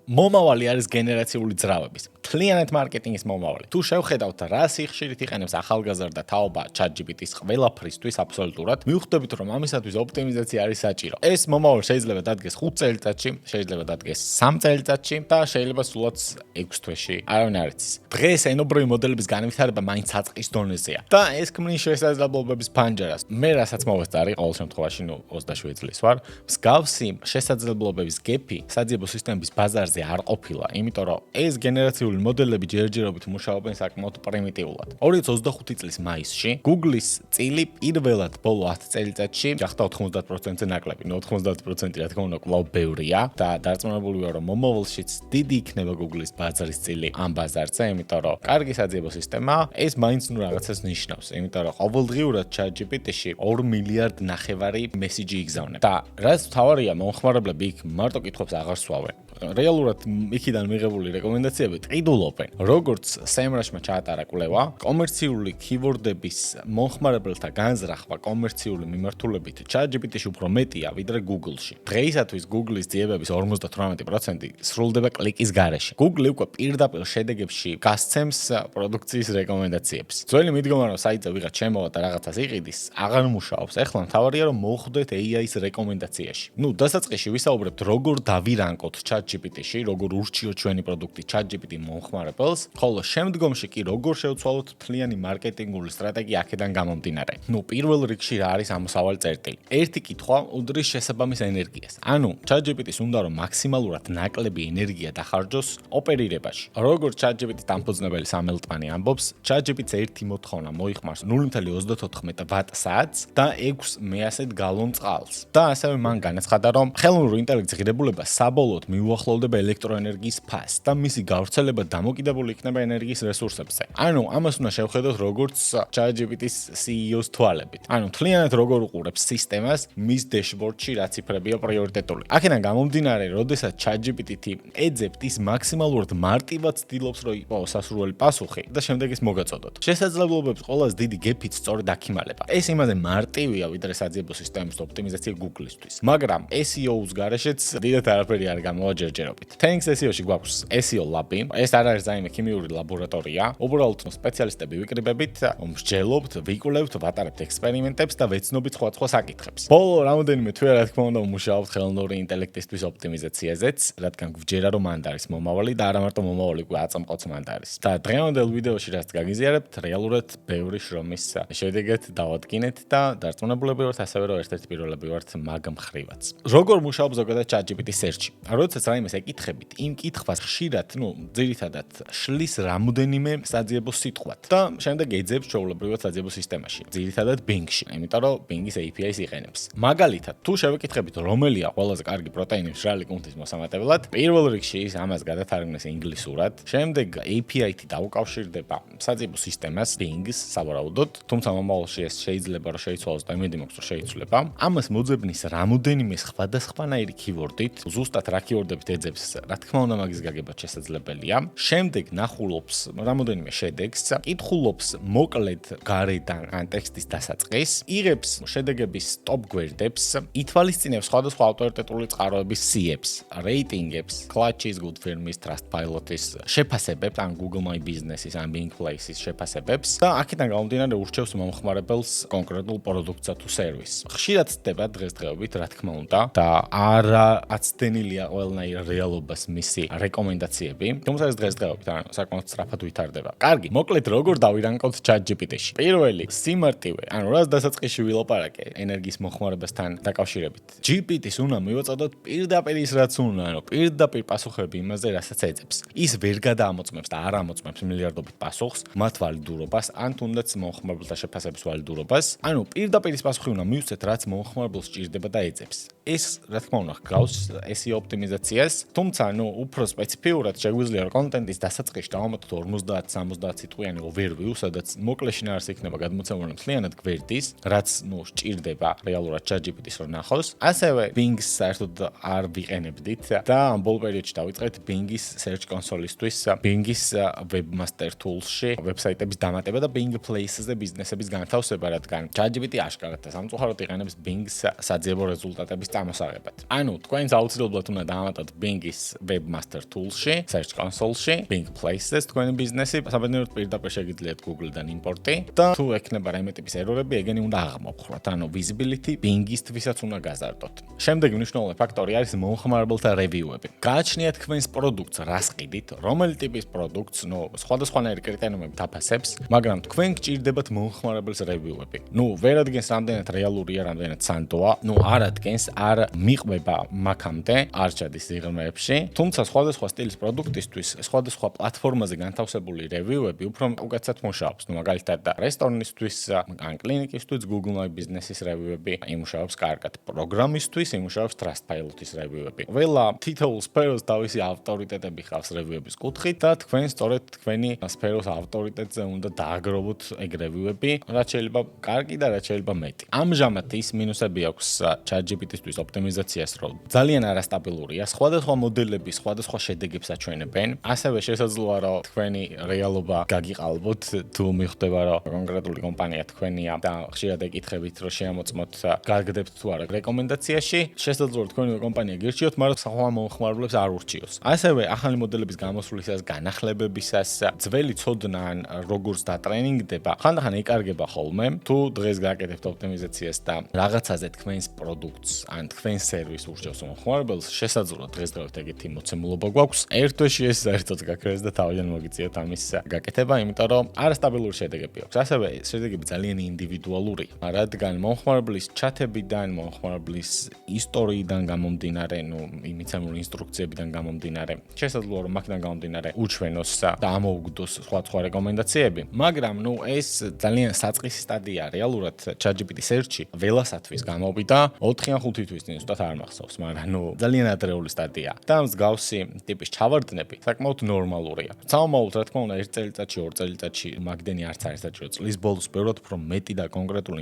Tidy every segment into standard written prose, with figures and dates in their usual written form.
მომავალი არის გენერაციული ძრავების. მთლიანად მარკეტინგის მომავალი. თუ შევხედავთ რა სიხშირით იყენებს ახალგაზრდა თაობა ChatGPT-ს ყველაფრისთვის აბსოლუტურად, მივხვდებით რომ ამისათვის ოპტიმიზაცია არის საჭირო. ეს მომავალი შეიძლება დადგეს 5 წელიწადში, შეიძლება დადგეს 3 წელიწადში და შეიძლება სულაც 6 თვეში. არავინ არ იცის. დღეს ენობრივი მოდელების განვითარება მაინც საწყის დონეზეა და ეს ქმნის შესაძლებლობების ფანჯარას. მე რასაც მოვესწარი ყოველ შემთხვევაში 27 წლის ვარ, მსგავსი შესაძლებლობების გეფი საძიებო სისტემების ბაზარზე არ ყოფილა, იმიტომ რომ ეს გენერაციული მოდელები ჯერჯერობით მუშაობენ საკმაოდ პრიმიტიულად. 2025 წლის მაისში Google-ის წილი პირველად ბოლო 10 წელიწადში გახდა 90%-ზე ნაკლები. 90% რა თქმა უნდა კვლავ ბევრია და დარწმუნებული ვარ რომ მომავალშიც დიდი იქნება Google-ის ბაზარის წილი ამ ბაზარზე, იმიტომ რომ კარგი საძიებო სისტემა ეს მაინც რაღაცას ნიშნავს, იმიტომ რომ ყოველდღიურად ChatGPT-ში 2 მილიარდ ნახევარი მესიჯი იგზავნებ. და რაც თავარია, მომხმარებლები იქ მარტო კითხვებს აღარ სვავენ. რეალურად იქიდან მიღებული რეკომენდაციები ყიდულობენ. როგორც SEMrush-მა ჩაატარა კვლევა, კომერციული ქივორდების მომხმარებელთა განზრახვა კომერციული მიმართულებით ChatGPT-ში უფრო მეტია ვიდრე Google-ში. დღეისათვის Google-ის ძიებების 58% სრულდება კლიკის გარეშე. Google უკვე პირდაპირ შედეგებში გასცემს პროდუქციის რეკომენდაციებს. ძველი მიდგომა რომ საიტზე ვიღაც შემოვა და რაღაცას იყიდის, აღარ მუშაობს. ეხლა მთავარია რომ მოვხვდეთ AI-ის რეკომენდაციაში. დასაწყისში ვისაუბრებთ როგორ დავირანკოთ ChatGPT-ში, როგორ ურჩიოთ ჩვენი პროდუქტი ChatGPT მომხმარებელს, ხოლო შემდგომში კი როგორ შევცვალოთ მთლიანი მარკეტინგული სტრატეგია აქედან გამომდინარე. პირველ რიგში რა არის ამოსავალი წერტილი? ერთი კითხვა უდრის შესაბამის ენერგიას. ანუ ChatGPT-ს უნდა რომ მაქსიმალურად ნაკლები ენერგია დახარჯოს ოპერირებაში. როგორც ChatGPT-ის დამფუძნებელი სამელტმანი ამბობს, ChatGPT-ს ერთი მოთხოვნა მოიხმარს 0.34 ვატ-საათს და 6 მეასედ გალონ წყალს. და ასევე მან განაცხადა, რომ ხელოვნური ინტელექტის ღირებულება საბოლოოდ მიუახლოვდება ელექტროენერგიის ფასს და მისი გავრცელება დამოკიდებული იქნება ენერგიის რესურსებზე. ანუ ამას უნდა შევხედოთ როგორც ChatGPT-ის CEO-ს თვალებით. ანუ მთლიანად როგორ უყურებს სისტემას მის დეშბორდში რა ციფრებია პრიორიტეტული. აქედან გამომდინარე, როდესაც ChatGPT-ი ეძებთ, ის მაქსიმალურად მარტივად ცდილობს, რომ იყოს სასურველი პასუხი და შემდეგ ის მოგაწოდოთ. შესაძლებლობების ყველაზე დიდი გეფით სწორედ აქიმალება. ეს იმაზე მარტივია, ვიდრე საძიებო სისტემის ოპტიმიზაცია Google-ისთვის. მაგრამ SEO-ს გარეშეც დიდად არაფერი არ გამოვაჯერჯერობით. Thanks SEO-ში გვაქვს SEO Lab-ი. ეს არ არის რაიმე ქიმიური ლაბორატორია. უბრალოდ სპეციალისტები ვიკრიბებით, მსჯელობთ, ვიკვლევთ, ვატარებთ ექსპერიმენტებს და ვეცნობით სხვადასხვა საკითხებს. ბოლო რამოდენიმე თვე რა თქმა უნდა მუშაობთ ხელოვნური ინტელექტისთვის ოპტიმიზაციაზეც, რადგან გვჯერა რომ მანდ არის მომავალი და არა მარტო მომავალი, უკვე აწამყოც მანდ არის. და დღევანდელ ვიდეოში რაც გაგიზიარებთ, რეალურად ბევრი შრომის შედეგად დავადგინეთ და დარწმუნებულები ვართ ასევე რომ ერთ-ერთი პირველები ვართ მაგ მხრივაც. როგორ მუშაობს ზოგადად ChatGPT search-ი? როდესაც რაიმეს ეკითხებით, იმ კითხვას ხშირად, ძირითადად შლის რამოდენიმე საძიებო სიტყვად და შემდეგ ეძებს ჩვეულებრივად საძიებო სისტემაში, ძირითადად Bing-ში, იმიტომ რომ Bing-ის API-ს იყენებს. მაგალითად, თუ შევეკითხებით რომელია ყველაზე კარგი პროტეინი მშრალი კუნთის მოსამატებლად, პირველ რიგში ის ამას გადათარგმნეს ინგლისურად, შემდეგ API-ით დაუკავშირდება საძიებო სისტემას Bing-ს სავარაუდოდ, თუმცა მომავალში ეს შეიძლება რომ შეიცვალოს და იმედი მაქვს რომ შეიცვლება. ამას მოძებნის რამოდენიმე სხვადასხვანაირი keyword-ით, ზუსტად რა keyword-ებით ეძებს, რა თქმა უნდა მაგის გაგება შესაძლებელია. შემდეგ ნახულობს რამოდენიმე შედეგს, კითხულობს მოკლედ გარედან ან ტექსტის დასაწყისს, იღებს შედეგების top გვერდებს, ითვალისწინებს სხვადასხვა ავტორიტეტული წყაროების სიებს, რეიტინგებს, Clutch-ის, Good Firm-ის, Trustpilot-ის შეფასებებს, ან Google My Business-ის, ან Bing Place-ის შეფასებებს და აქედან გამომდინარე ურჩევს მომხმარებელს კონკრეტულ პროდუქტსა თუ სერვისს. ხშირად ცდება დღესდღეობით, რა თქმა უნდა, და არა აცდენილია ყველანაირ რეალობას მისი რეკომენდაციები, თუმცა ეს დღესდღეობით საკმაოდ სწრაფად ვითარდება. კარგი, მოკლედ როგორ დავირანკოთ ChatGPT-ში? პირველი, სიმარტივე, ანუ რას დასაწყისში ვილაპარაკე ენერგიის მოხმარებასთან დაკავშირებით. GPT-ს უნდა მივაწოდოთ პირდაპირ ის რაც უნდა, ანუ პირდაპირ პასუხები იმაზე, რასაც ეძებს. ის ვერ გადაამოწმებს და არ ამოწმებს მილიარდობით პასუხს, მათ ვალიდურობას, ან თუნდაც მომხმარებელთა შეფასების ვალიდურობას, ანუ პირდაპირ ის პასუხი უნდა მივცეთ, რაც მომხმარებელს სჭირდება და ეძებს. ეს რა თქმა უნდა გავს SEO ოპტიმიზაციას, თუმცა უფრო სპეციფიურად შეგვიძლია რომ კონტენტის დასაწყისში დავამატოთ 50-60 სიტყვიანი overview, სადაც მოკლე შინაარსი იქნება გადმოცემული მთლიანად გვერდის, რაც სჭირდება რეალურად ChatGPT-ს რომ ნახოს. ასევე Bing-ს საერთოდ არ ვიყენებდით და ამ ბოლო პერიოდში დავიწყეთ Bing-ის search console-ისთვის, Bing-ის webmaster tools-ში ვებსაიტების დამატება და Bing Place-ზე ბიზნესების განთავსება, რადგან ChatGPT აშკარად და სამწუხაროდ იყენებს Bing-ს საძიებო რეზულტატების წამოსაღებად. ანუ თქვენს აუცილებლად უნდა დაამატოთ Bing-ის Webmaster Tools-ში, Search Console-ში, Bing Places თქვენი ბიზნესი, საბედნიეროდ პირდაპირ შეგიძლიათ Google-დან იმპორტი და თუ ექნება რაიმე ტიპის ერორები, ეგენი უნდა აღმოფხვრათ. ანუ visibility Bing-ისთვისაც უნდა გაზარდოთ. შემდეგი მნიშვნელოვანი ფაქტორი არის მომხმარებელთა რევიუები. გააჩნიათ თქვენს პროდუქტს რას ყიდით, რომელი ტიპის პროდუქტს, სხვადასხვანაირი კრიტერიუმები დაფასებს, მაგრამ თქვენ გჭირდებათ მომხმარებელს რევიუები. ვერ ადგენს რამდენად რეალურია, რამდენად სანდოა, არ ადგენს, არ მიყვება მაქამდე, არ ჩადის სიღრმეებში, თუმცა სხვადასხვა სტილის პროდუქტისთვის, სხვადასხვა პლატფორმაზე განთავსებული რევიუები უფრო უკეთესად მუშაობს. მაგალითად, რესტორნისთვის, ან კლინიკისთვის Google My Business-ის რევიუები იმუშავებს კარგად. პროგრამისთვის იმუშავებს Trustpilot-ის რევიუები. ყველა თითოეულ სფეროს თავისი ავტორიტეტები ხავს რევიუების კუთხით და თქვენ სწორედ თქვენი სფეროს ავტორიტეტზე უნდა დააგროვოთ ეგ რევიუები, რაც შეიძლება კარგი და რაც შეიძლება მეტი. ამჟამად ის მინუსები აქვს ChatGPT-ისთვის ოპტიმიზაციას, რომ ძალიან არასტაბილურია, სხვადასხვა მოდელები სხვადასხვა შედეგებს აჩვენებენ. ასევე შესაძლოა, რომ თქვენი რეალობა გაგიყალბოთ, თუ მიხვდება, რომ კონკრეტული კომპანია თქვენია და ხშირად ეკითხებით, რომ შეამოწმოთ, გარგდებთ თუ არა რეკომენდაციაში, შესაძლოა თქვენი კომპანია გირჩიოთ, მაგრამ სხვა მომხმარებლებს არ ურჩიოს. ასევე ახალი მოდელების გამოსვლისას, განახლებებისას, ძველი ცოდნა ან როგორც დატრენინგდება, ხანდახან ეკარგება ხოლმე, თუ დღეს გააკეთებთ ოპტიმიზაციას და რაღაცაზე თქვენს პროდუქტს ან თქვენს სერვისს ურჩევს მომხმარებელს, შესაძლოა დღესდღეობით ეგეთი მოცემულობა გვაქვს. ერთ თვეში ეს საერთოდ გაქრეს და თავიდან მოგიწიოთ ამის გაკეთება, იმიტომ რომ არასტაბილური შედეგები აქვს. ასევე შედეგები ძალიან ინდივიდუალურია, რადგან მომხმარებლის ჩათებიდან, მომხმარებლის ისტორიიდან გამომდინარე, იმიცემული ინსტრუქციებიდან გამომდინარე, შესაძლოა რომ მაქედან გამომდინარე უჩვენოს და ამოუგდოს სხვა რეკომენდაციები, მაგრამ ეს ძალიან საწყისი სტადია რეალურად ChatGPT search-ი ველასათვის გამოვიდა 4 ან 5 თვის წინ, ზუსტად არ მახსოვს, მაგრამ ძალიან ადრეული სტადია. და მსგავსი ტიპის ჩავარდნები საკმაოდ ნორმალურია. საომავლოდ რა თქმა უნდა 1 წელიწადში, 2 წელიწადში მაგდენი არც არის საჭირო. წლის ბოლოს ბევრად უფრო მეტი და კონკრეტული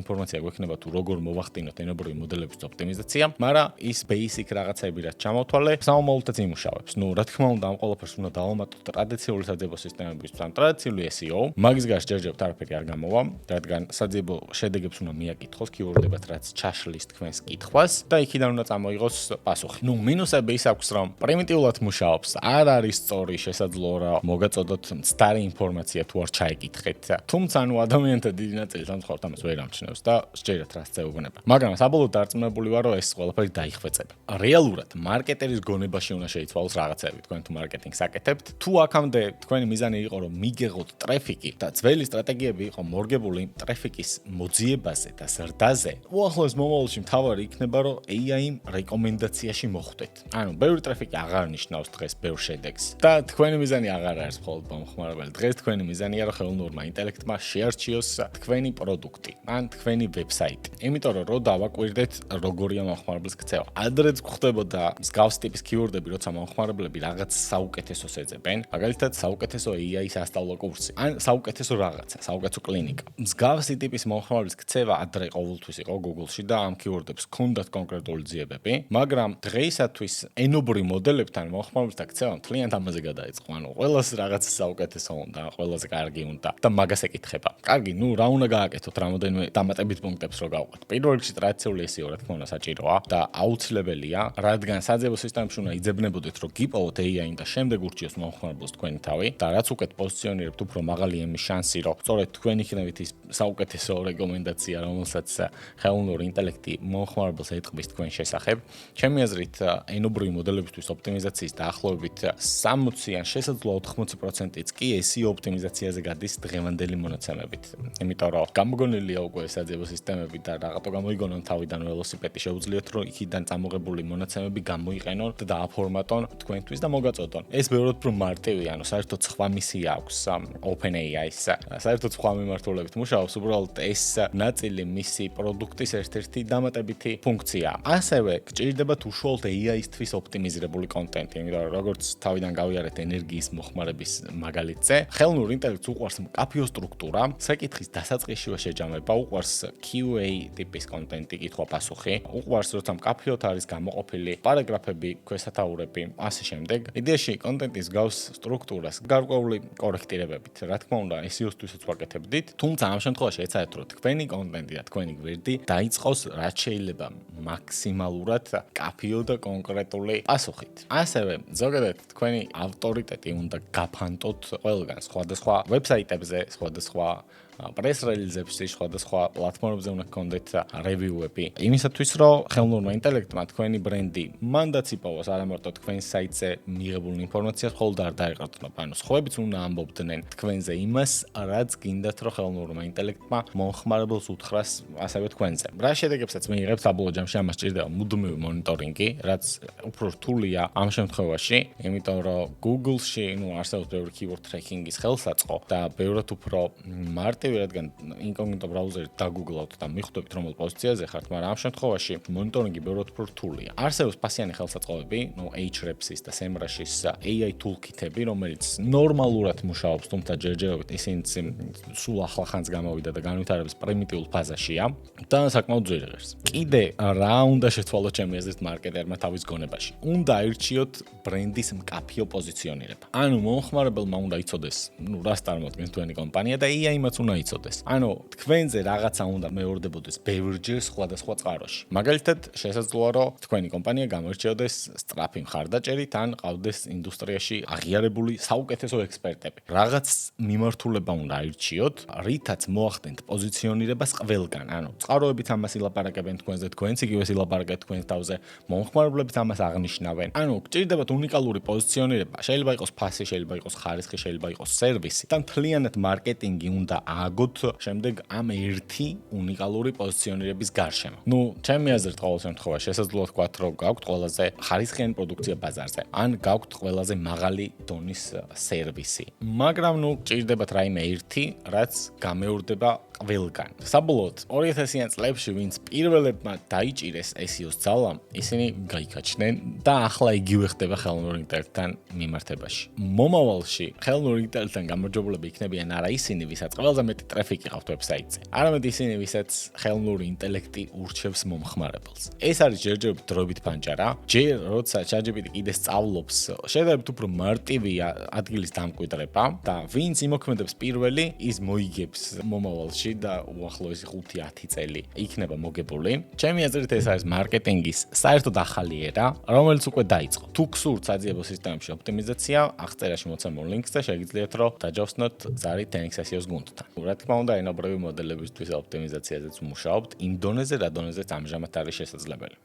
ინფორმაცია გვექნება თუ როგორ მოვახდინოთ ენობრივი მოდელების ოპტიმიზაცია, მაგრამ ის basic რაღაცები რაც ჩამოთვალე, საომავლოდაც იმუშავებს. რა თქმა უნდა ამ ყველაფერს უნდა დავამატოთ ტრადიციული საძიებო სისტემებისთვის, ან ტრადიციული SEO, მაგის გარშ ჯერჯერობით არაფერი არ გამოვა, რადგან საძიებო შედეგებს უნდა მიაკითხოს კიურდებათ, რაც ჩაშლის თქვენს კითხვას და იქიდან უნდა წამოიღოს პასუხი. მინუსები ის აქვს, რომ პრიმიტიულად მუშაობს, არ არის სწორი, შესაძლოა რომ მოგაწოდოთ მცდარი ინფორმაცია თუ არ ჩაიკითხეთ. თუმცა ადამიანთა დიდი ნაწილი სამწუხაროდ ამას ვერ ამჩნევს და სჯერათ რას წეუბნება. მაგრამ საბოლოოდ დარწმუნებული ვარ, რომ ეს ყველაფერი დაიხვეწება. რეალურად მარკეტერის გონებაში უნდა შეიცვალოს რაღაცები, თქვენ თუ მარკეტინგს აკეთებთ, თუ აქამდე თქვენი მიზანი იყო, რომ მიგეღოთ ტრაფიკი და ძველი სტრატეგიები იყო მორგებული ტრაფიკის მოძიებაზე და ზრდაზე, უახლოეს მომავალში მთავარი იქნება, რომ AI რეკომენდაციაში მოხვდეთ. ანუ ბევრი ტრაფიკი აღარ ნიშნავს დღეს ბევრ შედეგს და თქვენი მიზანი აღარ არის მხოლოდ მომხმარებელი. დღეს თქვენი მიზანია, რომ ხელოვნურმა ინტელექტმა შეარჩიოს თქვენი პროდუქტი ან თქვენი ვებსაიტი. იმიტომ რომ რო დავაკვირდეთ, როგორია მომხმარებლის ქცევა. ადრეც გვხვდებოდა მსგავს ტიპის კიურდები, როცა მომხმარებლები რაღაც საუკეთესოს ეძებენ, მაგალითად საუკეთესო AI-ის ასწავლო კურსი, ან საუკეთესო რაღაცა, საუკეთესო კლინიკა. მსგავსი ტიპის მომხმარებლის ქცევა ადრე ყოველთვის იყო Google-ში და ამ კიურდებს ჰქონდათ კონკრეტული ძიებები, მაგრამ დღეისათვის ენობრივ მოდელებთან მომხმარებელთა ქცევა მთლიანად ამაზე გადაიწყო. ანუ ყველას რაღაც საუკეთესო უნდა, ყველაზე კარგი უნდა და მაგას ეკითხება. კარგი, რა უნდა გააკეთოთ, რამოდენიმე დამატებით პუნქტებს რო გავყოთ. პირველ რიგში ტრადიციული SEO რა თქმა უნდა საჭიროა და აუცილებელია, რადგან საძიებო სისტემებში უნდა იძებნებოდეთ, რომ გიპოვოთ AI-ი და შემდეგ ურჩიოს მომხმარებელს თქვენი თავი და რაც უკეთ პოზიციონირებთ, უფრო მაღალი ემის შანსი, რომ სწორედ თქვენ იქნებით ის საუკეთესო რეკომენდაცია, რომელსაც ხელოვნური ინტელექტი მომხმარებელს ეტყვის თქვენ შესახებ. ჩემი აზრით, ენობრივი მოდელებისთვის ოპტიმიზაციის დაახლოებით 60 ან შესაძლოა 80%-იც კი SEO ოპტიმიზაციაზე გადის დღევანდელი მონაცემებით. იმიტომ რომ გამოგონილია უკვე საძიებო სისტემები და რაღაცა გამოიგონონ თავიდან ველოსიპედი, შეუძლიათ რომ იქიდან წამოღებული მონაცემები გამოიყენონ და დააფორმატონ თქვენთვის და მოგაწოდონ. ეს ბევრად უფრო მარტივია, ანუ საერთოდ სხვა მისია აქვს OpenAI-ს. საერთოდ სხვა მიმართულებით მუშაობს, უბრალოდ ეს ნაწილი მისი პროდუქტის ერთ-ერთი დამატებითი ფუნქციაა. ასევე გჭირდებათ უშუალოდ AI-ისთვის ოპტიმიზირებული კონტენტი, იმიტომ რომ როგორც თავიდან გავიარეთ ენერგიის მოხმარების მაგალითზე, ხელოვნურ ინტელექტს უყვარს მკაფიო სტრუქტურა, საკითხის დასაწყისშივე შეჯამება, უყვარს QA ტიპის კონტენტი, კითხვა-პასუხი, უყვარს როცა მკაფიოდ არის გამოყოფილი პარაგრაფები, ქვესათაურები, ასე შემდეგ. იდეაში კონტენტის გავს სტრუქტურას გარკვეული კორექტირებებით. რა თქმა უნდა, SEO-სთვისაც ვაკეთებდით, თუმცა ამ შემთხვევაში ეცადეთ რომ თქვენი კონტენტი და თქვენი გვერდი დაიწყოს რაც შეიძლება მაქსიმალურად კაფეო და კონკრეტული პასუხით. ასევე ზოგადად თქვენი ავტორიტეტი უნდა გაფანტოთ ყველგან სხვადასხვა ვებსაიტებზე, სხვადასხვა პრეს რელიზებში, სხვადასხვა პლატფორმებზე უნდა გქონდეთ რევიუები. იმისათვის რომ ხელოვნურმა ინტელექტმა თქვენი ბრენდი მანდაც იპოვოს არა მარტო თქვენ საიტზე მიღებული ინფორმაციას მხოლოდ არ დაეყრდნობა. ანუ სხვაებიც უნდა ამბობდნენ თქვენზე იმას, რაც გინდათ რომ ხელოვნურმა ინტელექტმა მომხმარებელს უთხრას ასევე თქვენზე. რა შედეგებსაც მიიღებთ საბოლოო ჯამში ამას ჭირდება მუდმივი მონიტორინგი, რაც უფრო რთულია ამ შემთხვევაში, იმიტომ რომ Google-ში, არსებობს ბევრი keyword tracking-ის ხელსაწყო და ბევრად უფრო მარტივი, რადგან ინკოგნიტო ბრაუზერით დაგუგლავთ და მიხვდებით რომელ პოზიციაზე ხართ, მაგრამ ამ შემთხვევაში მონიტორინგი ბევრად უფრო რთულია. არსებობს პასიანი ხელსაწყოები, Ahrefs-ის და SEMrush-ის AI toolkit-ები, რომელიც ნორმალურად მუშაობს, თუმცა ჯერჯერობით ისინიც სულ ახლა ხანს გამოვიდა და განვითარების პრიმიტიულ ფაზაშია და საკმაოდ ძვირი ღირს. კიდე რა უნდა შეცვალოთ ჩემი აზრით მარკეტერმა თავის გონებაში? უნდა აირჩიოთ ბრენდის მკაფიო პოზიციონირება. ანუ მომხმარებელმა უნდა იცოდეს, რას წარმოადგენს თქვენი კომპანია და AI-მაც უნდა იცოდეს. ანუ თქვენზე რაღაცა უნდა მეორდებოდეს ბევრჯერ სხვადასხვა წყაროში. მაგალითად, შესაძლოა რომ თქვენი კომპანია გამოირჩეოდეს სწრაფი მხარდაჭერით ან ყავდეს ინდუსტრიაში აღიარებული საუკეთესო ექსპერტები. რაღაც მიმართულება უნდა აირჩიოთ, რითაც მოახდენთ პოზიციონირებას ყველგან. ანუ წყაროებიც ამას ილაპარაკებენ თქვენზე, თქვენც იგივე ილაპარაკებთ თქვენს თავზე, მომხმარებლებიც ამას აღნიშნავენ. ანუ გჭირდებათ უნიკალური პოზიციონირება. შეიძლება იყოს ფასი, შეიძლება იყოს ხარისხი, შეიძლება იყოს სერვისი და მთლიანად მარკეტინგი უნდა ააგოთ შემდეგ ამ ერთი უნიკალური პოზიციონირების გარშემო. ჩემი აზრით ყოველ შემთხვევაში შესაძლოა თქვათ, რომ გაქვთ ყველაზე ხარისხიანი პროდუქცია ბაზარზე, ან გაქვთ ყველაზე მაღალი დონის სერვისი. მაგრამ გჭირდებათ რაიმე ერთი, რაც გამეორდება ყველგან. საბოლოოდ 2000-იან წლებში ვინც პირველებმა დაიჭირეს SEO-ს ძალა, ისინი გაიქაჩნენ და ახლა იგივე ხდება ხელოვნურ ინტელექტთან მიმართებაში. მომავალში ხელოვნურ ინტელექტთან გამარჯვებულები იქნებიან არა ისინი, ვისაც ყველაზე მეტი ტრაფიკი ყავთ ვებსაიტზე, არამედ ისინი, ვისაც ხელოვნური ინტელექტი ურჩევს მომხმარებელს. ეს არის ჯერჯერობით დროებით ფანჯარა. ჯერ როცა ChatGPT კიდე სწავლობს, შედარებით უფრო მარტივია ადგილის დამკვიდრება და ვინც იმოქმედებს პირველი, ის მოიგებს მომავალში და უახლოესი 5-10 წელი იქნება მოგებული. ჩემი აზრით ეს არის მარკეტინგის საერთოდ ახალი ერა, რომელიც უკვე დაიწყო. თუ გსურთ საძიებო სისტემებში ოპტიმიზაცია, აღწერაში მოცემულ ლინკს და შეგიძლიათ რომ დაჯავსნოთ ზარი 10x SEO-ს გუნდთან. რა თქმა უნდა, ენობრივი მოდელებისთვის ოპტიმიზაციაზეც ვმუშაობთ იმ დონეზე, რა დონეზეც ამჟამად არის შესაძლებელი.